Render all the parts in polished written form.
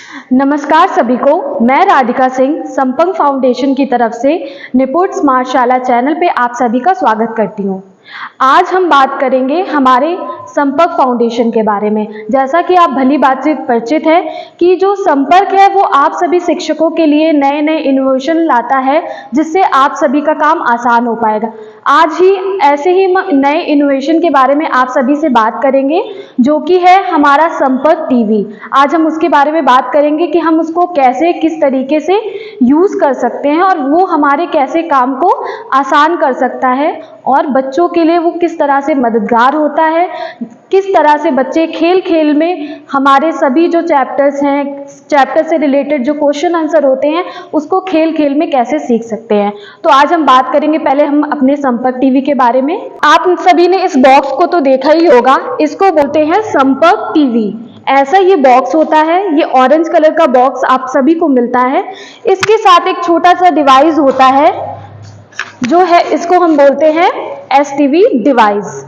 नमस्कार सभी को। मैं राधिका सिंह संपंग फाउंडेशन की तरफ से निपुट स्मार्ट शाला चैनल पे आप सभी का स्वागत करती हूँ। आज हम बात करेंगे हमारे संपर्क फाउंडेशन के बारे में। जैसा कि आप भली बात से परिचित है कि जो संपर्क है वो आप सभी शिक्षकों के लिए नए नए इनोवेशन लाता है, जिससे आप सभी का काम आसान हो पाएगा। आज ही ऐसे ही नए इनोवेशन के बारे में आप सभी से बात करेंगे, जो कि है हमारा संपर्क टीवी। आज हम उसके बारे में बात करेंगे कि हम उसको कैसे किस तरीके से यूज कर सकते हैं और वो हमारे कैसे काम को आसान कर सकता है और बच्चों के लिए वो किस तरह से मददगार होता है, किस तरह से बच्चे खेल खेल में हमारे सभी जो चैप्टर्स हैं, चैप्टर से रिलेटेड जो क्वेश्चन आंसर होते हैं, उसको खेल खेल में कैसे सीख सकते हैं। तो आज हम बात करेंगे पहले हम अपने संपर्क टीवी के बारे में। आप सभी ने इस बॉक्स को तो देखा ही होगा, इसको बोलते हैं संपर्क टीवी। ऐसा ये बॉक्स होता है, ये ऑरेंज कलर का बॉक्स आप सभी को मिलता है। इसके साथ एक छोटा सा डिवाइस होता है, जो है इसको हम बोलते हैं एसटीवी डिवाइस।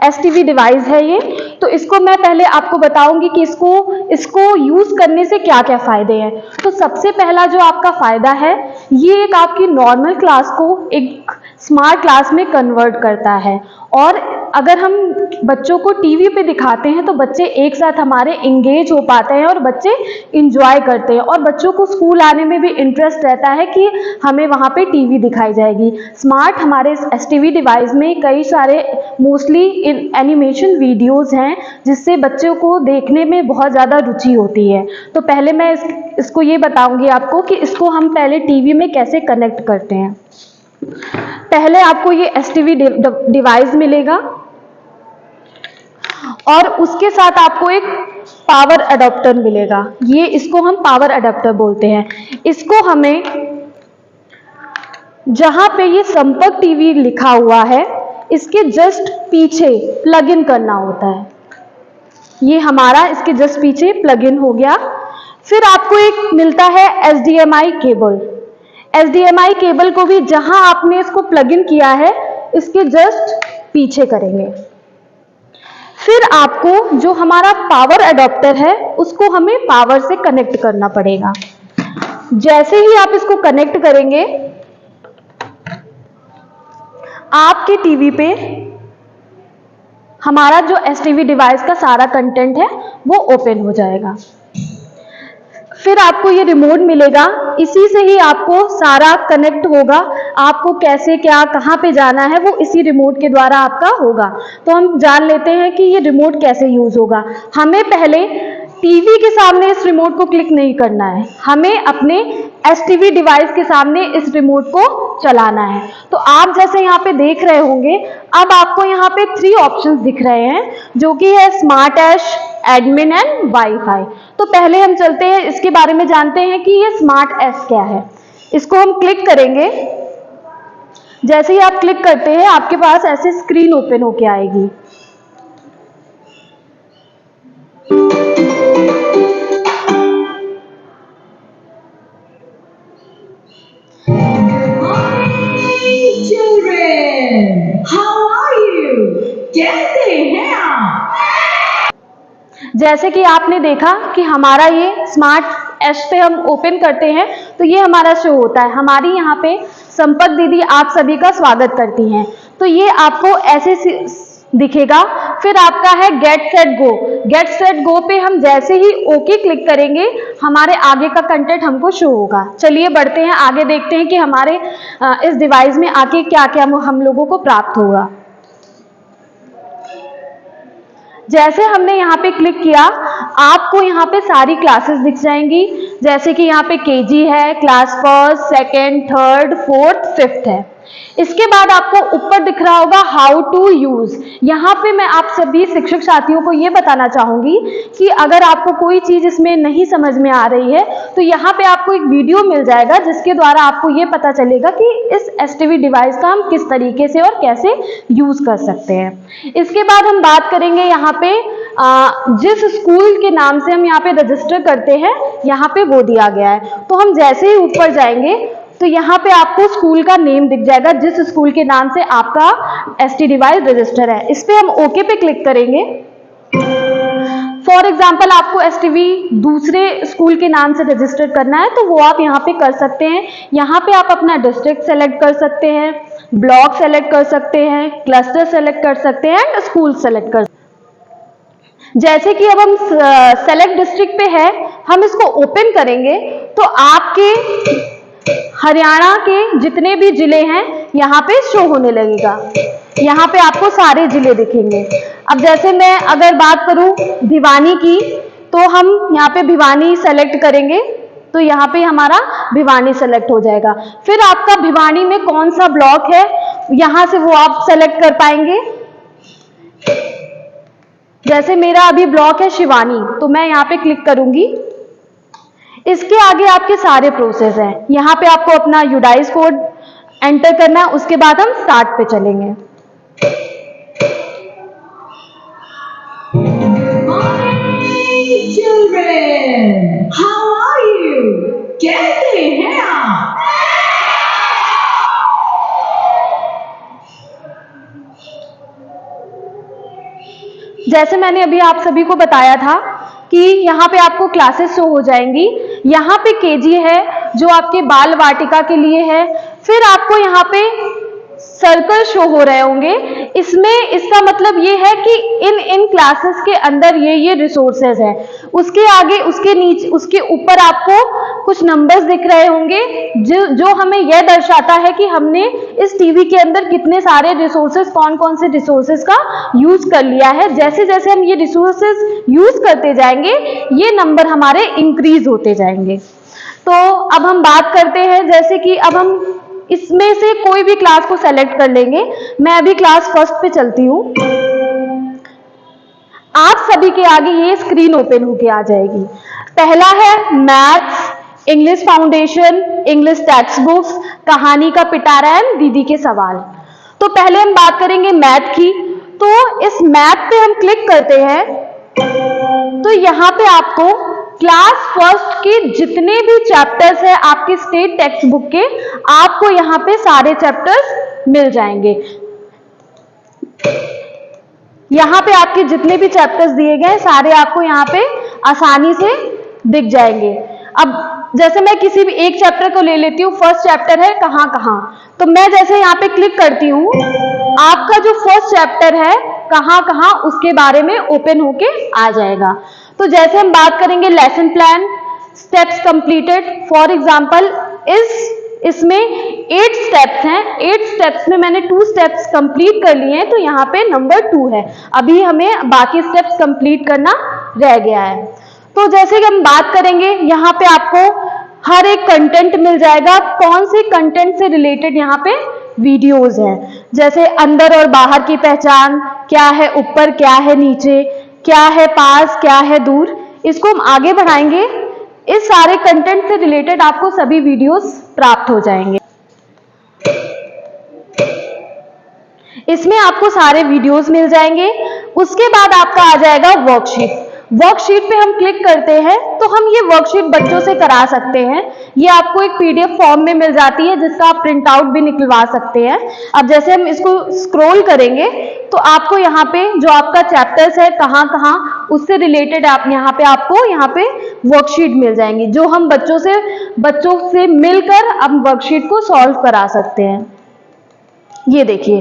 एसटीवी डिवाइस है ये। तो इसको मैं पहले आपको बताऊंगी कि इसको यूज करने से क्या क्या फायदे हैं। तो सबसे पहला जो आपका फायदा है, ये एक आपकी नॉर्मल क्लास को एक स्मार्ट क्लास में कन्वर्ट करता है। और अगर हम बच्चों को टीवी पे दिखाते हैं तो बच्चे एक साथ हमारे इंगेज हो पाते हैं और बच्चे इंजॉय करते हैं, और बच्चों को स्कूल आने में भी इंटरेस्ट रहता है कि हमें वहाँ पे टीवी दिखाई जाएगी। स्मार्ट हमारे एसटीवी डिवाइस में कई सारे मोस्टली एनिमेशन वीडियोस हैं, जिससे बच्चों को देखने में बहुत ज़्यादा रुचि होती है। तो पहले मैं इसको ये बताऊंगी आपको कि इसको हम पहले टीवी में कैसे कनेक्ट करते हैं। पहले आपको ये एसटीवी डिवाइस मिलेगा और उसके साथ आपको एक पावर अडॉप्टर मिलेगा। ये इसको हम पावर अडॉप्टर बोलते हैं। इसको हमें जहां पे ये संपर्क टीवी लिखा हुआ है, इसके जस्ट पीछे प्लग इन करना होता है। ये हमारा इसके जस्ट पीछे प्लग इन हो गया। फिर आपको एक मिलता है एचडीएमआई केबल। एचडीएमआई केबल को भी जहां आपने इसको प्लग इन किया है, इसके जस्ट पीछे करेंगे। फिर आपको जो हमारा पावर अडॉप्टर है, उसको हमें पावर से कनेक्ट करना पड़ेगा। जैसे ही आप इसको कनेक्ट करेंगे, आपके टीवी पे हमारा जो एसटीवी डिवाइस का सारा कंटेंट है वो ओपन हो जाएगा। फिर आपको ये रिमोट मिलेगा, इसी से ही आपको सारा कनेक्ट होगा। आपको कैसे क्या कहाँ पे जाना है वो इसी रिमोट के द्वारा आपका होगा। तो हम जान लेते हैं कि ये रिमोट कैसे यूज होगा। हमें पहले टीवी के सामने इस रिमोट को क्लिक नहीं करना है, हमें अपने एसटीवी डिवाइस के सामने इस रिमोट को चलाना है। तो आप जैसे यहाँ पे देख रहे होंगे, अब आपको यहाँ पे 3 ऑप्शंस दिख रहे हैं, जो कि है smart ash, admin and WiFi. तो पहले हम चलते हैं, इसके बारे में जानते हैं कि ये स्मार्ट ऐश क्या है। इसको हम क्लिक करेंगे। जैसे ही आप क्लिक करते हैं, आपके पास ऐसे स्क्रीन ओपन होके आएगी। कैसे हैं आप? जैसे कि आपने देखा कि हमारा ये स्मार्ट ऐश पे हम ओपन करते हैं तो ये हमारा शो होता है। हमारी यहाँ पे संपर्क दीदी आप सभी का स्वागत करती हैं। तो ये आपको ऐसे दिखेगा। फिर आपका है get set go. Get set go पे हम जैसे ही ओके क्लिक करेंगे, हमारे आगे का कंटेंट हमको शो होगा। चलिए बढ़ते हैं आगे, देखते हैं कि हमारे इस डिवाइस में आके क्या क्या हम लोगों को प्राप्त होगा। जैसे हमने यहाँ पे क्लिक किया, आपको यहाँ पे सारी क्लासेस दिख जाएंगी। जैसे कि यहाँ पे केजी है, class first, second, third, fourth, fifth है। इसके बाद आपको ऊपर दिख रहा होगा हाउ टू यूज। यहाँ पे मैं आप सभी शिक्षक साथियों को ये बताना चाहूंगी कि अगर आपको कोई चीज इसमें नहीं समझ में आ रही है, तो यहाँ पे आपको एक वीडियो मिल जाएगा, जिसके द्वारा आपको ये पता चलेगा कि इस एसटीवी डिवाइस का हम किस तरीके से और कैसे यूज कर सकते हैं। इसके बाद हम बात करेंगे यहाँ पे जिस स्कूल के नाम से हम यहाँ पे रजिस्टर करते हैं, यहाँ पे वो दिया गया है। तो हम जैसे ही ऊपर जाएंगे तो यहाँ पे आपको स्कूल का नेम दिख जाएगा, जिस स्कूल के नाम से आपका एसटी डिवाइस रजिस्टर है। इस पे हम ओके पे क्लिक करेंगे फॉर एग्जाम्पल आपको एसटीवी दूसरे स्कूल के नाम से रजिस्टर करना है तो वो आप यहाँ पे कर सकते हैं। यहाँ पे आप अपना डिस्ट्रिक्ट सेलेक्ट कर सकते हैं, ब्लॉक सेलेक्ट कर सकते हैं, क्लस्टर सेलेक्ट कर सकते हैं एंड स्कूल सेलेक्ट कर सकते हैं। जैसे कि अब हम सेलेक्ट डिस्ट्रिक्ट पे है, हम इसको ओपन करेंगे तो आपके हरियाणा के जितने भी जिले हैं यहाँ पे शो होने लगेगा। यहाँ पे आपको सारे जिले दिखेंगे। अब जैसे मैं अगर बात करूं भिवानी की, तो हम यहाँ पे भिवानी सेलेक्ट करेंगे तो यहाँ पे हमारा भिवानी सेलेक्ट हो जाएगा। फिर आपका भिवानी में कौन सा ब्लॉक है यहाँ से वो आप सेलेक्ट कर पाएंगे। जैसे मेरा अभी ब्लॉक है शिवानी, तो मैं यहाँ पे क्लिक करूंगी। इसके आगे आपके सारे प्रोसेस हैं। यहाँ पे आपको अपना यूडाइस कोड एंटर करना है, उसके बाद हम स्टार्ट पे चलेंगे। Children, how are you? कैसे हैं आप? जैसे मैंने अभी आप सभी को बताया था कि यहाँ पे आपको क्लासेस शो हो जाएंगी। यहाँ पे केजी है जो आपके बाल वाटिका के लिए है। फिर आपको यहाँ पे सर्कल शो हो रहे होंगे। इसमें इसका मतलब ये है कि इन क्लासेस के अंदर ये रिसोर्सेज है। उसके आगे, उसके नीचे, उसके ऊपर आपको कुछ नंबर्स दिख रहे होंगे जो हमें यह दर्शाता है कि हमने इस टीवी के अंदर कितने सारे रिसोर्सेज, कौन कौन से रिसोर्सेज का यूज कर लिया है। जैसे जैसे हम ये रिसोर्सेज यूज करते जाएंगे ये नंबर हमारे इंक्रीज होते जाएंगे। तो अब हम बात करते हैं, जैसे कि अब हम इसमें से कोई भी क्लास को सेलेक्ट कर लेंगे। मैं अभी क्लास फर्स्ट पे चलती हूँ। आप सभी के आगे ये स्क्रीन ओपन होके आ जाएगी। पहला है maths, English foundation, English text books, कहानी का पिटारा एंड दीदी के सवाल। तो पहले हम बात करेंगे मैथ की। तो इस मैथ पे हम क्लिक करते हैं तो यहाँ पे आपको क्लास फर्स्ट के जितने भी चैप्टर्स है आपके स्टेट टेक्स्ट बुक के, आपको यहाँ पे सारे चैप्टर्स मिल जाएंगे। यहाँ पे आपके जितने भी चैप्टर्स दिए गए सारे आपको यहाँ पे आसानी से दिख जाएंगे। अब जैसे मैं किसी भी एक चैप्टर को ले लेती हूँ। फर्स्ट चैप्टर है कहाँ कहाँ, तो मैं जैसे यहाँ पे क्लिक करती हूँ, आपका जो फर्स्ट चैप्टर है कहाँ कहाँ उसके बारे में ओपन होके आ जाएगा। तो जैसे हम बात करेंगे lesson plan, steps completed, for example इसमें 8 स्टेप्स हैं। 8 स्टेप्स में मैंने 2 स्टेप्स कंप्लीट कर लिए हैं, तो यहाँ पे नंबर 2 है। अभी हमें बाकी स्टेप्स कंप्लीट करना रह गया है। तो जैसे कि हम बात करेंगे, यहाँ पे आपको हर एक कंटेंट मिल जाएगा। कौन से कंटेंट से रिलेटेड यहाँ पे वीडियोस हैं, जैसे अंदर और बाहर की पहचान, क्या है ऊपर, क्या है नीचे, क्या है पास, क्या है दूर। इसको हम आगे बढ़ाएंगे। इस सारे कंटेंट से रिलेटेड आपको सभी वीडियोस प्राप्त हो जाएंगे। इसमें आपको सारे वीडियोस मिल जाएंगे। उसके बाद आपका आ जाएगा वर्कशीट। वर्कशीट पे हम क्लिक करते हैं तो हम ये वर्कशीट बच्चों से करा सकते हैं। ये आपको एक पीडीएफ फॉर्म में मिल जाती है जिसका आप प्रिंट आउट भी निकलवा सकते हैं। अब जैसे हम इसको स्क्रॉल करेंगे तो आपको यहाँ पे जो आपका चैप्टर्स है कहाँ कहाँ उससे रिलेटेड आप यहाँ पे वर्कशीट मिल जाएंगी, जो हम बच्चों से मिलकर हम वर्कशीट को सॉल्व करा सकते हैं। ये देखिए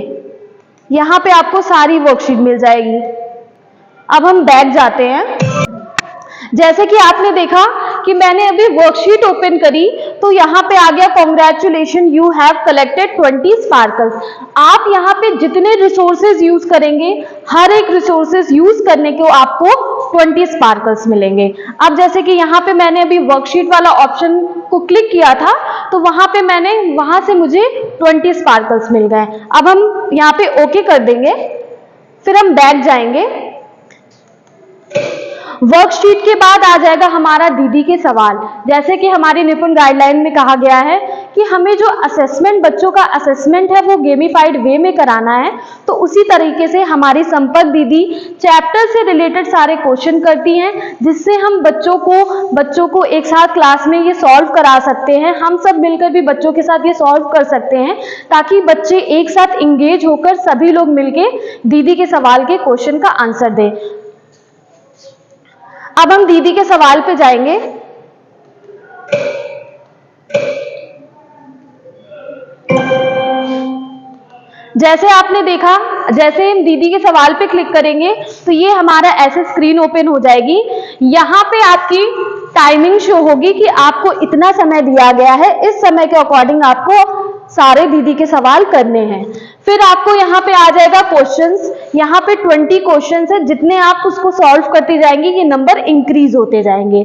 यहाँ पे आपको सारी वर्कशीट मिल जाएगी। अब हम बैक जाते हैं। जैसे कि आपने देखा कि मैंने अभी वर्कशीट ओपन करी तो यहाँ पे आ गया congratulation, you have collected 20 sparkles. आप यहाँ पे जितने रिसोर्सेज यूज करेंगे, हर एक रिसोर्सेज यूज करने को आपको 20 स्पार्कल्स मिलेंगे। अब जैसे कि यहाँ पे मैंने अभी वर्कशीट वाला ऑप्शन को क्लिक किया था तो वहां से मुझे 20 स्पार्कल्स मिल गए। अब हम यहाँ पे ओके कर देंगे, फिर हम बैक जाएंगे। वर्कशीट के बाद आ जाएगा हमारा दीदी के सवाल। जैसे कि हमारी निपुण गाइडलाइन में कहा गया है कि हमें जो असेसमेंट, बच्चों का असेसमेंट है वो गेमिफाइड वे में कराना है। तो उसी तरीके से हमारी संपर्क दीदी चैप्टर से रिलेटेड सारे क्वेश्चन करती हैं, जिससे हम बच्चों को एक साथ क्लास में ये सॉल्व करा सकते हैं। हम सब मिलकर भी बच्चों के साथ ये सॉल्व कर सकते हैं ताकि बच्चे एक साथ इंगेज होकर सभी लोग मिलके दीदी के सवाल के क्वेश्चन का आंसर दें। अब हम दीदी के सवाल पे जाएंगे। जैसे आपने देखा, जैसे हम दीदी के सवाल पे क्लिक करेंगे तो ये हमारा ऐसे स्क्रीन ओपन हो जाएगी। यहाँ पे आपकी टाइमिंग शो होगी कि आपको इतना समय दिया गया है, इस समय के अकॉर्डिंग आपको सारे दीदी के सवाल करने हैं। फिर आपको यहाँ पे आ जाएगा क्वेश्चंस। यहाँ पे 20 क्वेश्चंस है, जितने आप उसको सॉल्व करते जाएंगे ये नंबर इंक्रीज होते जाएंगे।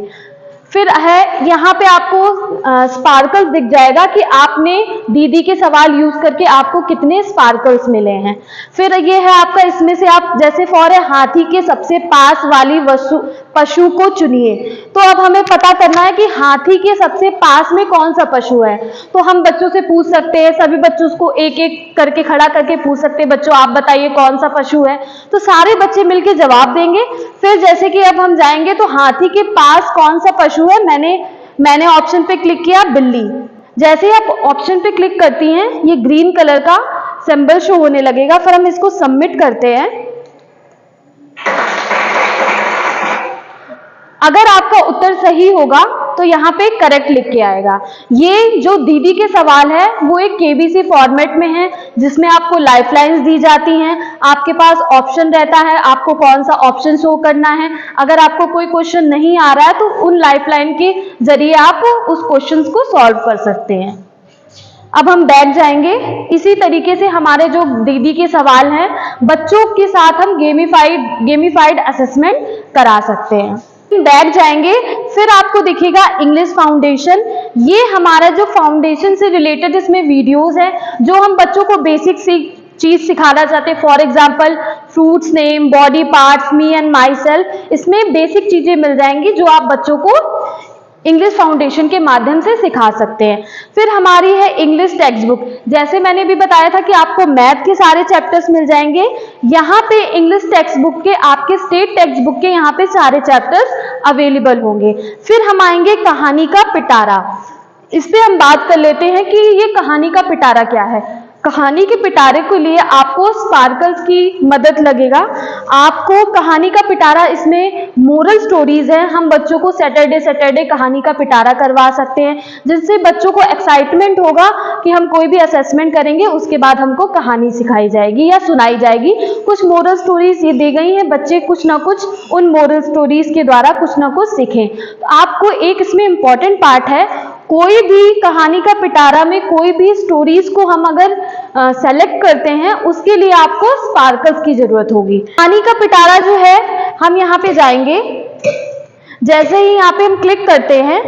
फिर है यहाँ पे आपको स्पार्कल्स दिख जाएगा कि आपने दीदी के सवाल यूज करके आपको कितने स्पार्कल्स मिले हैं। फिर ये है आपका, इसमें से आप जैसे फॉर है हाथी के सबसे पास वाली पशु को चुनिए। तो अब हमें पता करना है कि हाथी के सबसे पास में कौन सा पशु है। तो हम बच्चों से पूछ सकते हैं, सभी बच्चों को एक एक करके खड़ा करके पूछ सकते हैं, बच्चों आप बताइए कौन सा पशु है। तो सारे बच्चे मिलके जवाब देंगे। फिर जैसे कि अब हम जाएंगे तो हाथी के पास कौन सा पशु है, मैंने ऑप्शन पे क्लिक किया बिल्ली। जैसे आप ऑप्शन पे क्लिक करती हैं ये ग्रीन कलर का सिंबल शो होने लगेगा। फिर हम इसको सबमिट करते हैं। अगर आपका उत्तर सही होगा तो यहाँ पे करेक्ट लिख के आएगा। ये जो दीदी के सवाल है वो एक केबीसी फॉर्मेट में है, जिसमें आपको लाइफलाइंस दी जाती हैं। आपके पास ऑप्शन रहता है, आपको कौन सा ऑप्शन शो करना है। अगर आपको कोई क्वेश्चन नहीं आ रहा है तो उन लाइफलाइन के जरिए आप उस क्वेश्चन को सॉल्व कर सकते हैं। अब हम बैठ जाएंगे। इसी तरीके से हमारे जो दीदी के सवाल हैं बच्चों के साथ हम गेमिफाइड असेसमेंट करा सकते हैं। बैठ जाएंगे। फिर आपको दिखेगा इंग्लिश फाउंडेशन। ये हमारा जो फाउंडेशन से रिलेटेड इसमें वीडियोस है जो हम बच्चों को बेसिक चीज सिखाना चाहते हैं। For example fruits name, body parts, me and my self, इसमें बेसिक चीजें मिल जाएंगी जो आप बच्चों को इंग्लिश फाउंडेशन के माध्यम से सिखा सकते हैं। फिर हमारी है इंग्लिश टेक्स्ट बुक। जैसे मैंने भी बताया था कि आपको मैथ के सारे चैप्टर्स मिल जाएंगे। यहाँ पे इंग्लिश टेक्स्ट बुक के, आपके स्टेट टेक्स्ट बुक के यहाँ पे सारे चैप्टर्स अवेलेबल होंगे। फिर हम आएंगे कहानी का पिटारा। इस पे हम बात कर लेते हैं कि ये कहानी का पिटारा क्या है। कहानी के पिटारे के लिए आपको स्पार्कल्स की मदद लगेगा। आपको कहानी का पिटारा, इसमें मोरल स्टोरीज हैं। हम बच्चों को सैटरडे कहानी का पिटारा करवा सकते हैं, जिससे बच्चों को एक्साइटमेंट होगा कि हम कोई भी असेसमेंट करेंगे उसके बाद हमको कहानी सिखाई जाएगी या सुनाई जाएगी। कुछ मोरल स्टोरीज ये दी गई हैं, बच्चे कुछ ना कुछ उन मोरल स्टोरीज के द्वारा कुछ ना कुछ सीखें। तो आपको एक इसमें इंपॉर्टेंट पार्ट है, कोई भी कहानी का पिटारा में कोई भी स्टोरीज को हम अगर सेलेक्ट करते हैं उसके लिए आपको स्पार्कल्स की जरूरत होगी। कहानी का पिटारा जो है, हम यहाँ पे जाएंगे। जैसे ही यहाँ पे हम क्लिक करते हैं,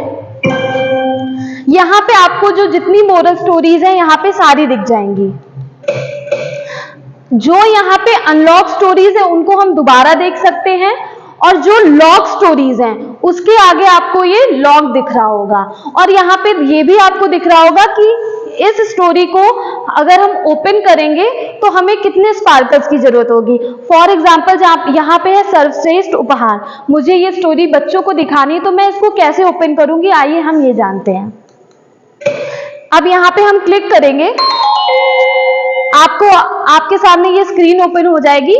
यहाँ पे आपको जो जितनी मोरल स्टोरीज हैं यहाँ पे सारी दिख जाएंगी। जो यहाँ पे अनलॉक स्टोरीज है उनको हम दोबारा देख सकते हैं, और जो लॉक स्टोरीज हैं उसके आगे आपको ये लॉक दिख रहा होगा। और यहाँ पे ये भी आपको दिख रहा होगा कि इस स्टोरी को अगर हम ओपन करेंगे तो हमें कितने स्पार्कल्स की जरूरत होगी। फॉर एग्जाम्पल जहाँ यहाँ पे है सर्वश्रेष्ठ उपहार, मुझे ये स्टोरी बच्चों को दिखानी, तो मैं इसको कैसे ओपन करूंगी, आइए हम ये जानते हैं। अब यहाँ पे हम क्लिक करेंगे, आपके सामने ये स्क्रीन ओपन हो जाएगी।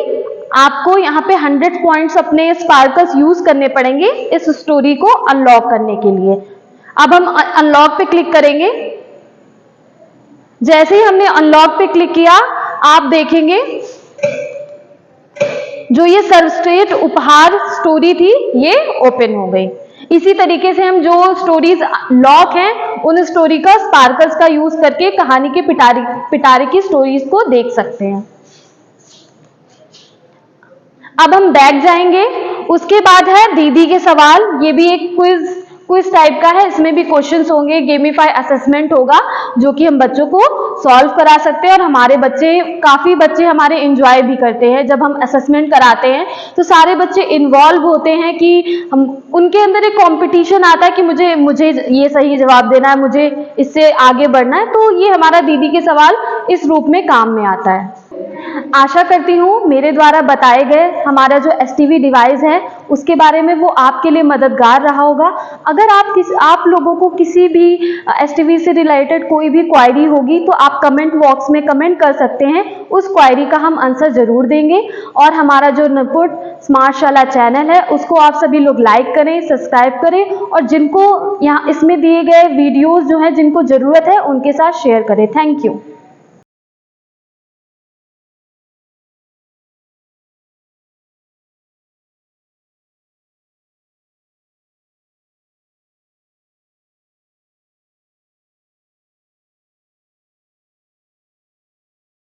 आपको यहाँ पे 100 पॉइंट्स अपने स्पार्कल्स यूज करने पड़ेंगे इस स्टोरी को अनलॉक करने के लिए। अब हम अनलॉक पे क्लिक करेंगे। जैसे ही हमने अनलॉक पे क्लिक किया, आप देखेंगे जो ये सर्वश्रेष्ठ उपहार स्टोरी थी ये ओपन हो गई। इसी तरीके से हम जो स्टोरीज लॉक हैं उन स्टोरी का स्पार्कल्स का यूज करके कहानी के पिटारे की स्टोरीज को देख सकते हैं। अब हम बैठ जाएंगे। उसके बाद है दीदी के सवाल। ये भी एक क्विज टाइप का है, इसमें भी क्वेश्चंस होंगे, गेमिफाई असेसमेंट होगा जो कि हम बच्चों को सॉल्व करा सकते हैं। और हमारे काफी बच्चे हमारे एंजॉय भी करते हैं जब हम असेसमेंट कराते हैं, तो सारे बच्चे इन्वॉल्व होते हैं कि उनके अंदर एक कंपटीशन आता है कि मुझे ये सही जवाब देना है, मुझे इससे आगे बढ़ना है। तो ये हमारा दीदी के सवाल इस रूप में काम में आता है। आशा करती हूँ मेरे द्वारा बताए गए हमारा जो STV डिवाइस है उसके बारे में वो आपके लिए मददगार रहा होगा। अगर आप लोगों को किसी भी एसटीवी से रिलेटेड कोई भी क्वेरी होगी तो आप कमेंट बॉक्स में कमेंट कर सकते हैं, उस क्वेरी का हम आंसर जरूर देंगे। और हमारा जो निपुट स्मार्टशाला चैनल है उसको आप सभी लोग लाइक करें, सब्सक्राइब करें और जिनको यहाँ इसमें दिए गए वीडियोस जो है जिनको जरूरत है उनके साथ शेयर करें। Thank you.